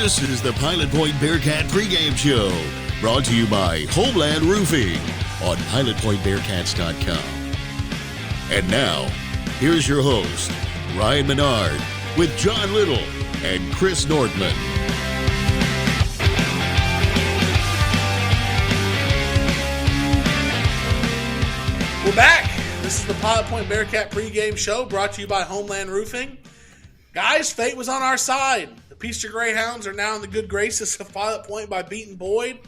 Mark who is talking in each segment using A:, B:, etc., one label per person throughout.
A: This is the Pilot Point Bearcat pregame show, brought to you by Homeland Roofing on pilotpointbearcats.com. And now, here's your host, Ryne Menard, with Jon Little and Chris Nortman.
B: We're back. This is the Pilot Point Bearcat pregame show, brought to you by Homeland Roofing. Guys, fate was on our side. The Peaster Greyhounds are now in the good graces of Pilot Point by beating Boyd.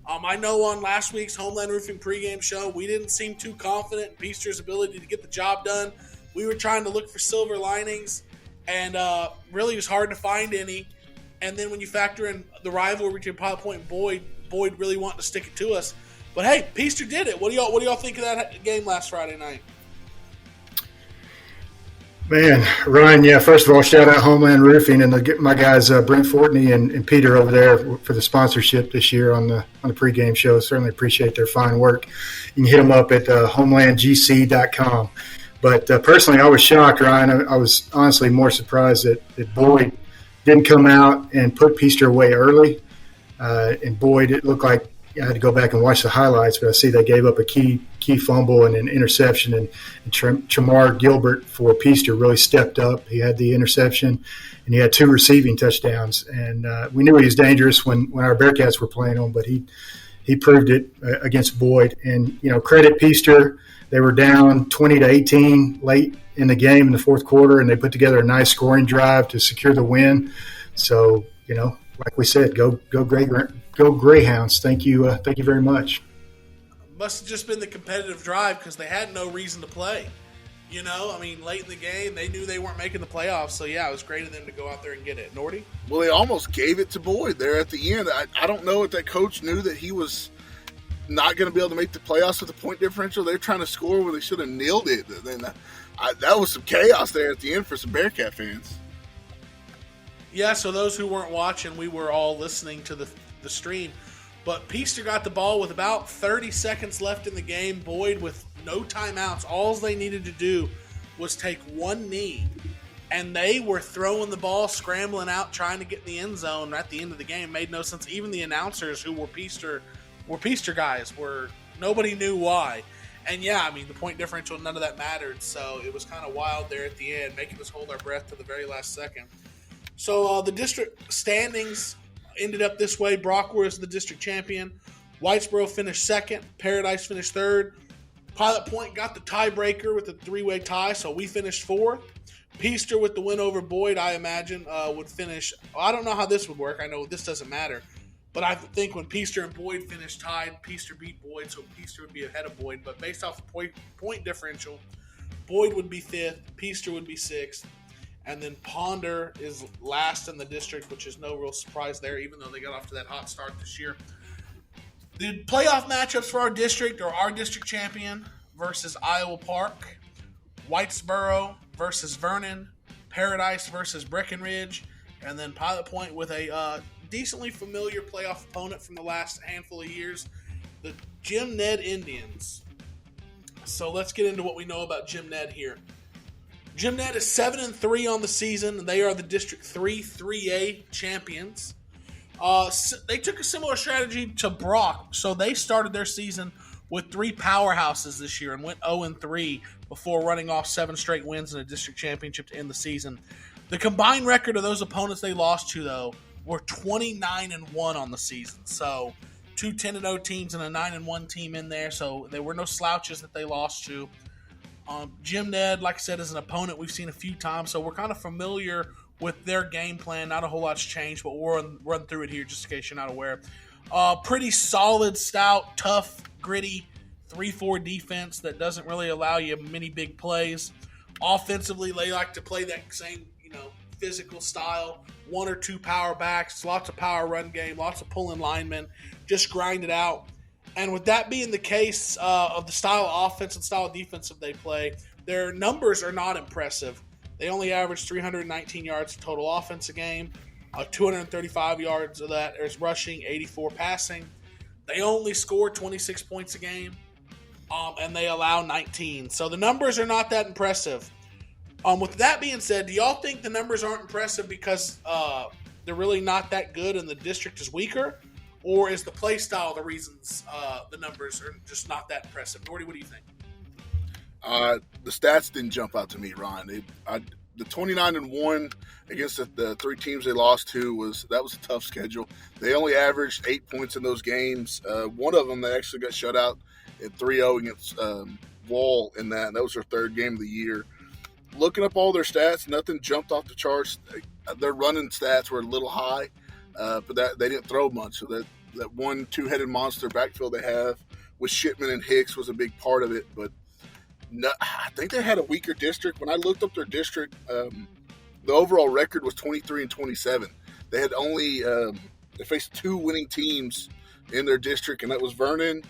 B: I know on last week's Homeland Roofing pregame show, we didn't seem too confident in Peaster's ability to get the job done. We were trying to look for silver linings, and really it was hard to find any. And then when you factor in the rivalry between Pilot Point and Boyd really wanting to stick it to us. But hey, Peaster did it. What do y'all think of that game last Friday night?
C: Man, Ryan, yeah, first of all, shout out Homeland Roofing and my guys Brent Fortney and Peter over there for the sponsorship this year on the pregame show. Certainly appreciate their fine work. You can hit them up at homelandgc.com. But personally, I was shocked, Ryan. I was honestly more surprised that Boyd didn't come out and put Peaster away early. And Boyd, it looked like I had to go back and watch the highlights, but I see they gave up a key fumble and an interception, and Chamar Gilbert for Peaster really stepped up. He had the interception, and he had 2 receiving touchdowns. And we knew he was dangerous when our Bearcats were playing him, but he proved it against Boyd. And, credit Peaster. They were down 20-18 late in the game in the fourth quarter, and they put together a nice scoring drive to secure the win. So, like we said, go Greyhounds. Thank you very much.
B: Must have just been the competitive drive because they had no reason to play. Late in the game, they knew they weren't making the playoffs. So, yeah, it was great of them to go out there and get it. Norty?
D: Well, they almost gave it to Boyd there at the end. I don't know if that coach knew that he was not going to be able to make the playoffs with the point differential. They're trying to score where they should have nailed it. Then that was some chaos there at the end for some Bearcat fans.
B: Yeah, so those who weren't watching, we were all listening to the stream. But Peaster got the ball with about 30 seconds left in the game. Boyd with no timeouts. All they needed to do was take one knee. And they were throwing the ball, scrambling out, trying to get in the end zone at the end of the game. It made no sense. Even the announcers who were Peaster guys. Nobody knew why. And yeah, the point differential, none of that mattered. So it was kind of wild there at the end, making us hold our breath to the very last second. So the district standings ended up this way. Brockwood is the district champion. Whitesboro finished second. Paradise finished third. Pilot Point got the tiebreaker with a 3-way tie, so we finished fourth. Peaster with the win over Boyd, I imagine, would finish. I don't know how this would work. I know this doesn't matter. But I think when Peaster and Boyd finished tied, Peaster beat Boyd, so Peaster would be ahead of Boyd. But based off the point differential, Boyd would be 5th, Peaster would be 6th. And then Ponder is last in the district, which is no real surprise there, even though they got off to that hot start this year. The playoff matchups for our district are our district champion versus Iowa Park, Whitesboro versus Vernon, Paradise versus Breckenridge, and then Pilot Point with a decently familiar playoff opponent from the last handful of years, the Jim Ned Indians. So let's get into what we know about Jim Ned here. Jim Ned is 7-3 on the season, and they are the District 3A champions. They took a similar strategy to Brock, so they started their season with 3 powerhouses this year and went 0-3 before running off 7 straight wins in a district championship to end the season. The combined record of those opponents they lost to, though, were 29-1 on the season. So 2 10-0 teams and a 9-1 team in there, so there were no slouches that they lost to. Jim Ned, like I said, is an opponent we've seen a few times, so we're kind of familiar with their game plan. Not a whole lot's changed, but we'll run through it here just in case you're not aware. Pretty solid, stout, tough, gritty 3-4 defense that doesn't really allow you many big plays. Offensively, they like to play that same, physical style. 1 or 2 power backs, lots of power run game, lots of pulling linemen, just grind it out. And with that being the case of the style of offense and style of defense that they play, their numbers are not impressive. They only average 319 yards of total offense a game. 235 yards of that is rushing, 84 passing. They only score 26 points a game, and they allow 19. So the numbers are not that impressive. With that being said, do y'all think the numbers aren't impressive because they're really not that good and the district is weaker? Or is the play style the reasons the numbers are just not that impressive? Nordy, what do you think?
D: The stats didn't jump out to me, Ron. The 29-1 against the three teams they lost to was a tough schedule. They only averaged 8 points in those games. One of them they actually got shut out at 3-0 against Wall in that. That was their third game of the year. Looking up all their stats, nothing jumped off the charts. Their running stats were a little high, but they didn't throw much. So that one two-headed monster backfield they have with Shipman and Hicks was a big part of it. But no, I think they had a weaker district. When I looked up their district, the overall record was 23-27. They had only they faced two winning teams in their district, and that was Vernon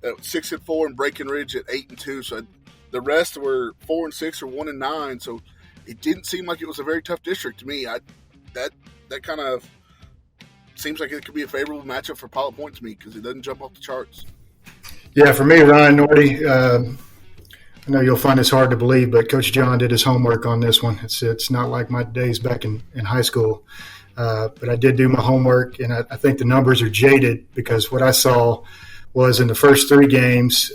D: at 6-4 and Breckenridge at 8-2. So the rest were 4-6 or 1-9. So it didn't seem like it was a very tough district to me. That kind of seems like it could be a favorable matchup for Pilot Point to me because it doesn't jump off the charts.
C: Yeah, for me, Ryan Nordy, I know you'll find this hard to believe, but Coach John did his homework on this one. It's not like my days back in high school. But I did do my homework, and I think the numbers are jaded because what I saw was in the first three games,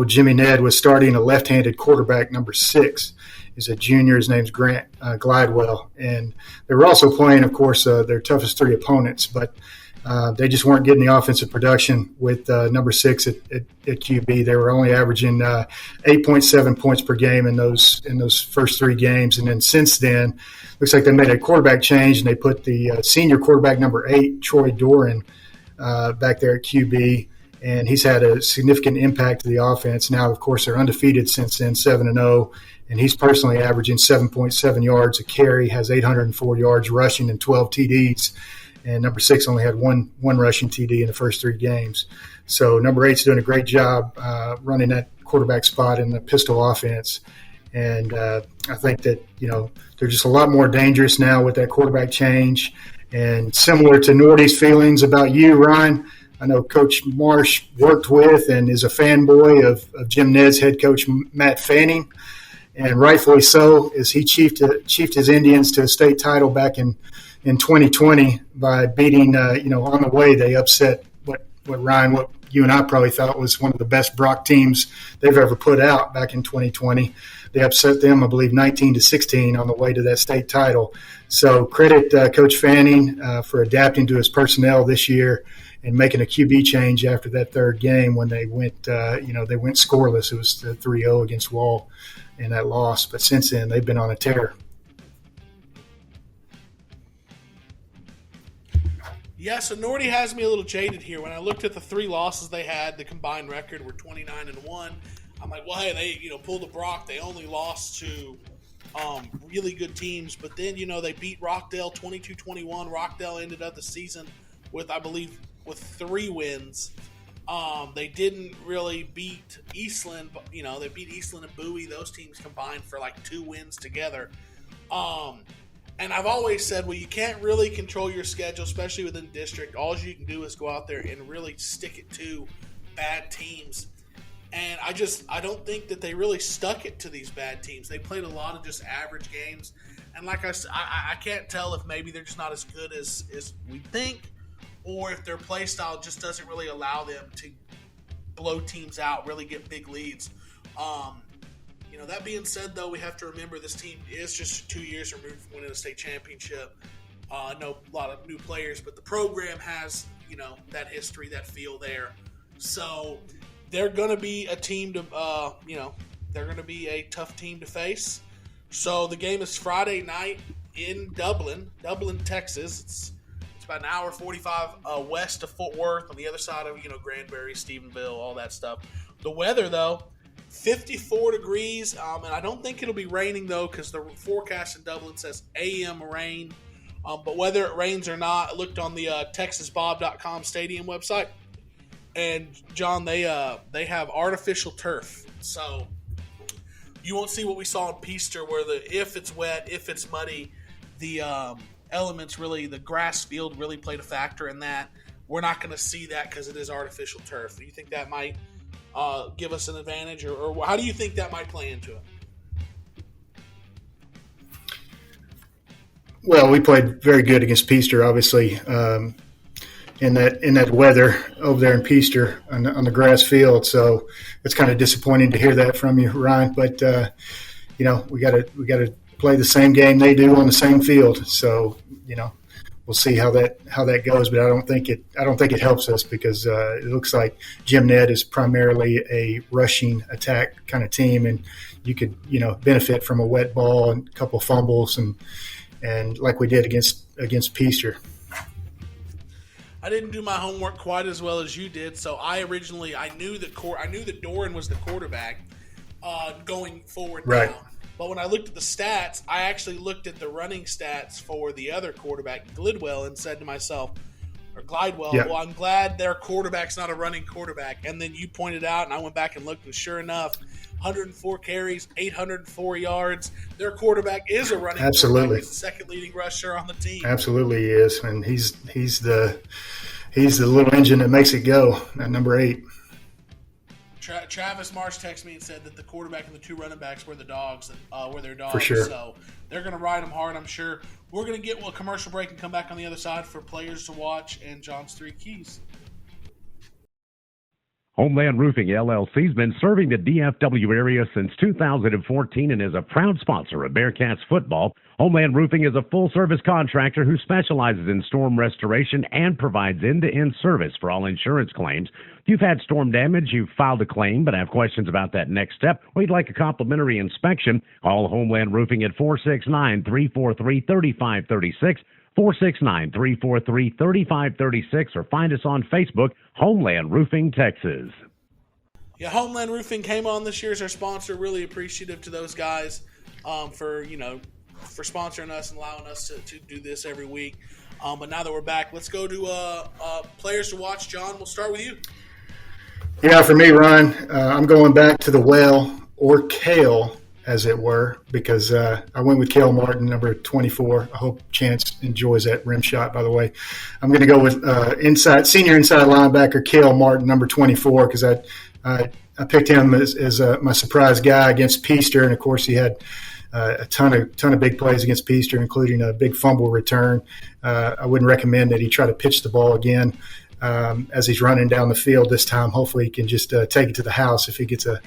C: Jimmy Ned was starting a left-handed quarterback, number 6. He's a junior. His name's Grant Glidewell. And they were also playing, of course, their toughest three opponents, but they just weren't getting the offensive production with number 6 at QB. They were only averaging 8.7 points per game in those first three games. And then since then, looks like they made a quarterback change, and they put the senior quarterback, number 8, Troy Doran, back there at QB. And he's had a significant impact to the offense. Now, of course, they're undefeated since then, 7-0. And he's personally averaging 7.7 yards a carry, has 804 yards rushing and 12 TDs. And number 6 only had one rushing TD in the first three games. So number 8's doing a great job running that quarterback spot in the pistol offense. And I think that, they're just a lot more dangerous now with that quarterback change. And similar to Nordy's feelings about you, Ryan, I know Coach Marsh worked with and is a fanboy of Jim Ned's head coach, Matt Fanning. And rightfully so, as he chiefed his Indians to a state title back in 2020 by beating, on the way they upset what you and I probably thought was one of the best Brock teams they've ever put out back in 2020. They upset them, I believe, 19-16 on the way to that state title. So credit Coach Fanning for adapting to his personnel this year and making a QB change after that third game when they went, they went scoreless. It was the 3-0 against Wall in that loss. But since then, they've been on a tear.
B: Yeah, so Nordy has me a little jaded here. When I looked at the 3 losses they had, the combined record were 29-1. I'm like, well, hey, they pulled a Brock. They only lost to really good teams. But then, they beat Rockdale 22-21. Rockdale ended up the season with 3 wins. They didn't really beat Eastland. But, they beat Eastland and Bowie. Those teams combined for 2 wins together. And I've always said, well, you can't really control your schedule, especially within district. All you can do is go out there and really stick it to bad teams. And I don't think that they really stuck it to these bad teams. They played a lot of just average games. And like I said, I can't tell if maybe they're just not as good as we think, or if their play style just doesn't really allow them to blow teams out, really get big leads. That being said, though, we have to remember this team is just 2 years removed from winning a state championship. I know a lot of new players, but the program has, that history, that feel there. So they're going to be a team to, they're going to be a tough team to face. So the game is Friday night in Dublin, Texas. It's about an hour 45 west of Fort Worth, on the other side of, Granbury, Stephenville, all that stuff. The weather, though, 54 degrees, and I don't think it'll be raining, though, because the forecast in Dublin says AM rain. But whether it rains or not, I looked on the TexasBob.com stadium website, and, John, they have artificial turf. So you won't see what we saw in Peaster, where if it's wet, if it's muddy, the elements really, the grass field really played a factor in that. We're not going to see that because it is artificial turf. Do you think that might give us an advantage, or how do you think that might play into it?
C: Well, we played very good against Peaster, obviously, in that weather over there in Peaster on the grass field. So it's kind of disappointing to hear that from you, Ryan. But we got to play the same game they do on the same field. So we'll see how that goes. But I don't think it helps us because it looks like Jim Ned is primarily a rushing attack kind of team, and you could benefit from a wet ball and a couple of fumbles and like we did against Peaster.
B: I didn't do my homework quite as well as you did, so I knew that Doran was the quarterback going forward
C: right
B: now. But when I looked at the stats, I actually looked at the running stats for the other quarterback, Glidewell, and said to myself, well, I'm glad their quarterback's not a running quarterback. And then you pointed out, and I went back and looked, and sure enough, 104 carries, 804 yards. Their quarterback is a running
C: Absolutely.
B: quarterback. He's the second leading rusher on the team.
C: Absolutely he is, and he's the little engine that makes it go at number 8.
B: Travis Marsh texted me and said that the quarterback and the 2 running backs were their dogs.
C: For sure.
B: So they're going to ride them hard, I'm sure. We're going to get a commercial break and come back on the other side for players to watch and John's 3 keys.
E: Homeland Roofing LLC has been serving the DFW area since 2014 and is a proud sponsor of Bearcats football. Homeland Roofing is a full-service contractor who specializes in storm restoration and provides end-to-end service for all insurance claims. If you've had storm damage, you've filed a claim but have questions about that next step, or you'd like a complimentary inspection, call Homeland Roofing at 469-343-3536, 469-343-3536, or find us on Facebook, Homeland Roofing, Texas.
B: Yeah, Homeland Roofing came on this year as our sponsor. Really appreciative to those guys for sponsoring us and allowing us to do this every week. But now that we're back, let's go to players to watch. John, we'll start with you.
C: Yeah, for me, Ryan, I'm going back to the well or Kale, as it were, because I went with Kale Martin, number 24. I hope Chance enjoys that rim shot, by the way. I'm going to go with senior inside linebacker Kale Martin, number 24, because I picked him as my surprise guy against Peaster, and of course he had a ton of big plays against Peaster, including a big fumble return. I wouldn't recommend that he try to pitch the ball again as he's running down the field this time. Hopefully he can just take it to the house. If he gets a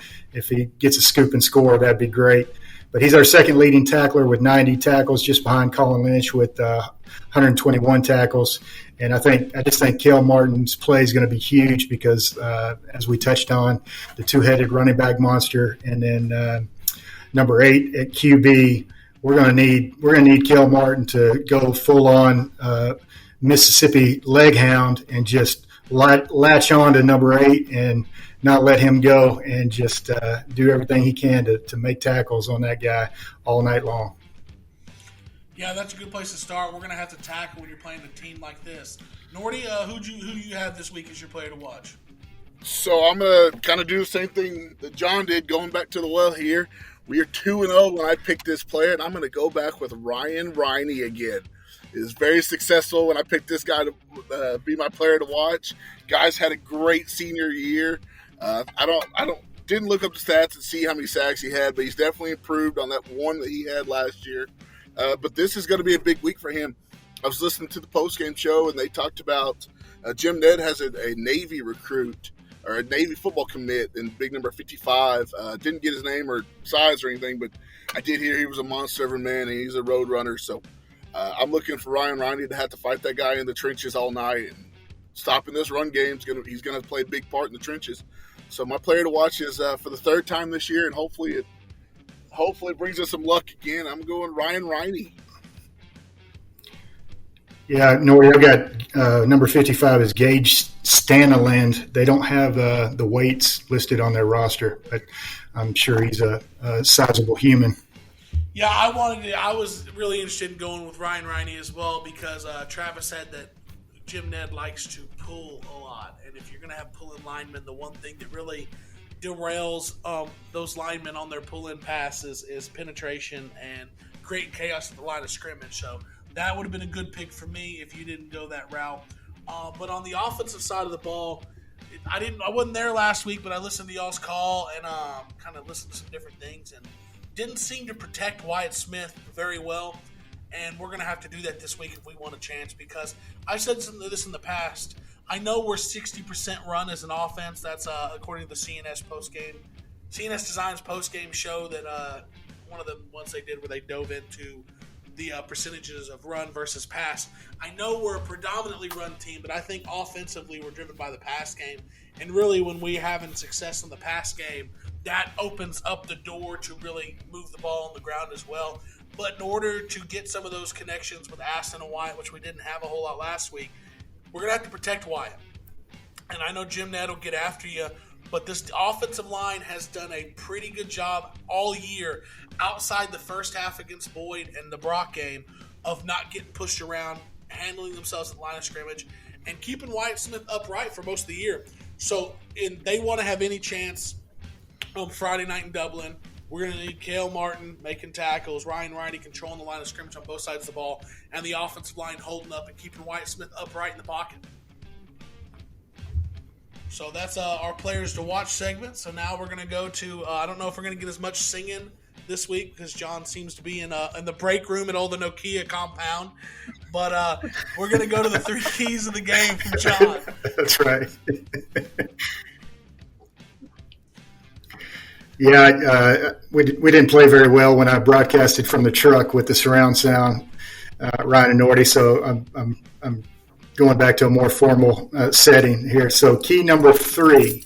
C: scoop and score, that'd be great. But he's our second leading tackler with 90 tackles, just behind Colin Lynch with 121 tackles. And I just think Kale Martin's play is going to be huge because, as we touched on, the 2-headed running back monster, and then number 8 at QB, we're going to need Kale Martin to go full on Mississippi leg hound and just latch on to number 8 and not let him go, and just do everything he can to make tackles on that guy all night long.
B: Yeah, that's a good place to start. We're going to have to tackle when you're playing a team like this. Nordy, who do you have this week as your player to watch?
D: So I'm going to kind of do the same thing that John did, going back to the well here. We are 2-0 when I picked this player, and I'm going to go back with Ryan Riney again. He was very successful when I picked this guy to be my player to watch. Guy's had a great senior year. Didn't look up the stats and see how many sacks he had, but he's definitely improved on that one that he had last year. But this is going to be a big week for him. I was listening to the postgame show, and they talked about Jim Ned has a Navy recruit or a Navy football commit in big number 55. Didn't get his name or size or anything, but I did hear he was a monster of a man, and he's a road runner. So I'm looking for Ryan Riney to have to fight that guy in the trenches all night. And stopping this run game, he's going to play a big part in the trenches. So my player to watch is for the 3rd time this year, and hopefully it brings us some luck again. I'm going Ryan Riney.
C: Yeah, Nordy, I've got number 55 is Gage Staniland. They don't have the weights listed on their roster, but I'm sure he's a sizable human.
B: Yeah, I was really interested in going with Ryan Riney as well because Travis said that Jim Ned likes to pull a lot. And if you're going to have pull-in linemen, the one thing that really derails those linemen on their pull-in passes is penetration and creating chaos at the line of scrimmage. So that would have been a good pick for me if you didn't go that route. But on the offensive side of the ball, I wasn't there last week, but I listened to y'all's call and kind of listened to some different things and didn't seem to protect Wyatt Smith very well. And we're going to have to do that this week if we want a chance, because I've said this in the past. I know we're 60% run as an offense. That's according to the CNS Designs postgame show, that one of the ones they did where they dove into the percentages of run versus pass. I know we're a predominantly run team, but I think offensively we're driven by the pass game. And really, when we're having success in the pass game, that opens up the door to really move the ball on the ground as well. But in order to get some of those connections with Aston and Wyatt, which we didn't have a whole lot last week, we're going to have to protect Wyatt. And I know Jim Ned will get after you, but this offensive line has done a pretty good job all year, outside the first half against Boyd and the Brock game, of not getting pushed around, handling themselves at the line of scrimmage, and keeping Wyatt Smith upright for most of the year. So they want to have any chance on Friday night in Dublin. We're going to need Cale Martin making tackles, Ryan Riney controlling the line of scrimmage on both sides of the ball, and the offensive line holding up and keeping Wyatt Smith upright in the pocket. So that's our players to watch segment. So now we're going to go to, I don't know if we're going to get as much singing this week because John seems to be in the break room at all the Nokia compound. But we're going to go to the 3 keys of the game from John.
C: That's right. Yeah, we didn't play very well when I broadcasted from the truck with the surround sound, Ryan and Nordy. So I'm going back to a more formal setting here. So key number 3.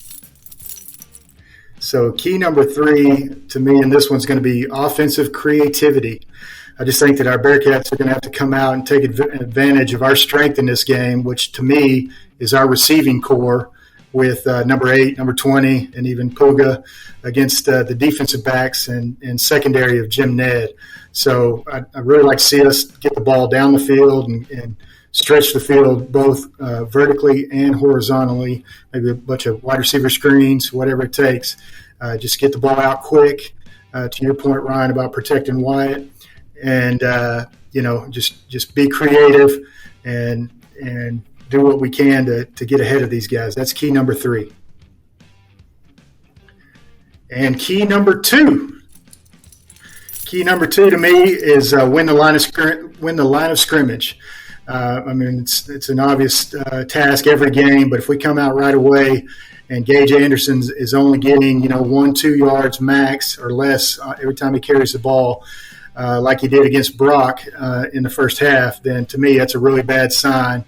C: So key number 3 to me, and this one's going to be offensive creativity. I just think that our Bearcats are going to have to come out and take advantage of our strength in this game, which to me is our receiving core, with number 8, number 20, and even Puga against the defensive backs and secondary of Jim Ned. So I really like to see us get the ball down the field and stretch the field both vertically and horizontally, maybe a bunch of wide receiver screens, whatever it takes. Just get the ball out quick, to your point, Ryan, about protecting Wyatt. And, just be creative and do what we can to get ahead of these guys. That's key number 3. And key number 2. Key number 2 to me is win the line of scrimmage. It's an obvious task every game, but if we come out right away and Gage Anderson is only getting 1-2 yards max or less every time he carries the ball, like he did against Brock in the first half, then to me that's a really bad sign.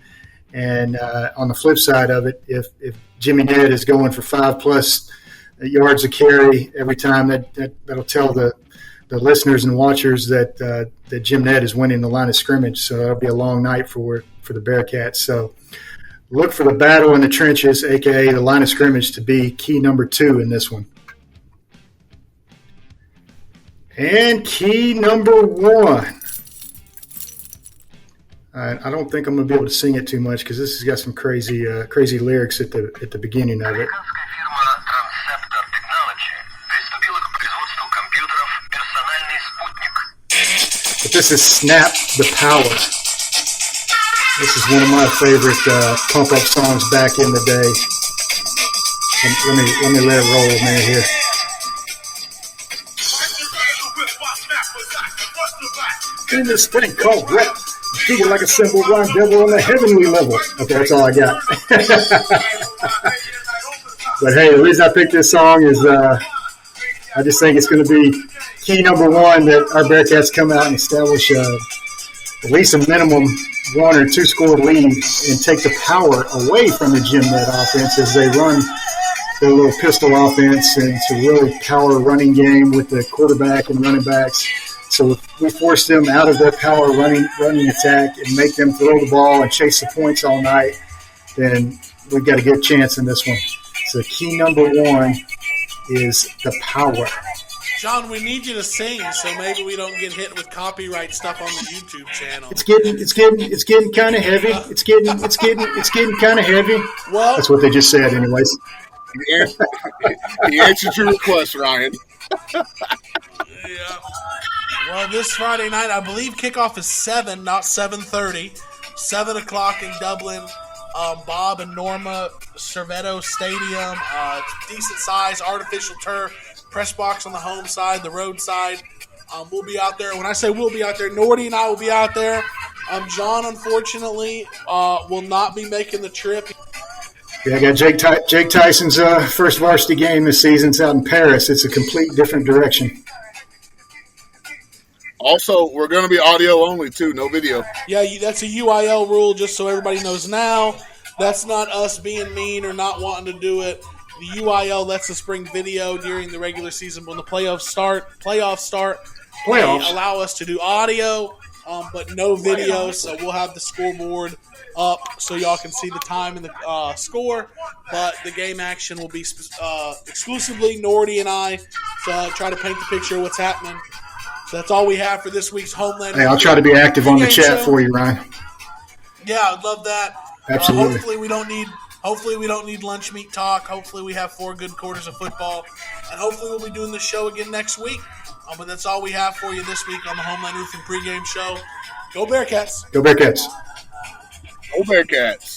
C: And on the flip side of it, if Jimmy Ned is going for 5+ yards a carry every time, that'll tell the listeners and watchers that Jim Ned is winning the line of scrimmage. So that'll be a long night for the Bearcats. So look for the battle in the trenches, aka the line of scrimmage, to be key number 2 in this one. And key number 1. I don't think I'm going to be able to sing it too much because this has got some crazy lyrics at the beginning of it. But this is Snap the Power. This is one of my favorite pump-up songs back in the day. Let me let it roll a minute here. In this thing called rap, feel like a simple rhyme devil on a heavenly level. Okay, that's all I got. But hey, the reason I picked this song is I just think it's going to be key number 1 that our Bearcats come out and establish at least a minimum 1 or 2 score lead and take the power away from the Jim Ned offense as they run their little pistol offense, and it's a really power running game with the quarterback and running backs. So if we force them out of their power running attack and make them throw the ball and chase the points all night, then we've got a good chance in this one. So key number 1 is the power.
B: John, we need you to sing so maybe we don't get hit with copyright stuff on the YouTube channel.
C: It's getting kind of heavy. It's getting kind of heavy.
B: Well,
C: that's what they just said, anyways.
D: He answered your request, Ryan.
B: Yeah. Well, this Friday night, I believe kickoff is 7, not 7:30. 7 o'clock in Dublin. Bob and Norma Servetto Stadium. It's decent size, artificial turf. Press box on the home side, the road side. We'll be out there. When I say we'll be out there, Nordy and I will be out there. John, unfortunately, will not be making the trip.
C: Yeah, I got Jake Tyson's first varsity game this season. It's out in Paris. It's a complete different direction.
D: Also, we're going to be audio only, too. No video.
B: Yeah, that's a UIL rule, just so everybody knows now. That's not us being mean or not wanting to do it. The UIL lets us bring video during the regular season. When the playoffs start, they allow us to do audio, but no video. So we'll have the scoreboard up so y'all can see the time and the score. But the game action will be exclusively Nordy and I to try to paint the picture of what's happening. So that's all we have for this week's Homeland.
C: Hey, I'll try to be active on the chat for you, Ryan.
B: Yeah, I'd love that.
C: Absolutely.
B: Hopefully we don't need lunch meat talk. Hopefully we have 4 good quarters of football. And hopefully we'll be doing this show again next week. But that's all we have for you this week on the Homeland Roofing pregame show. Go Bearcats.
C: Go Bearcats.
D: Go Bearcats.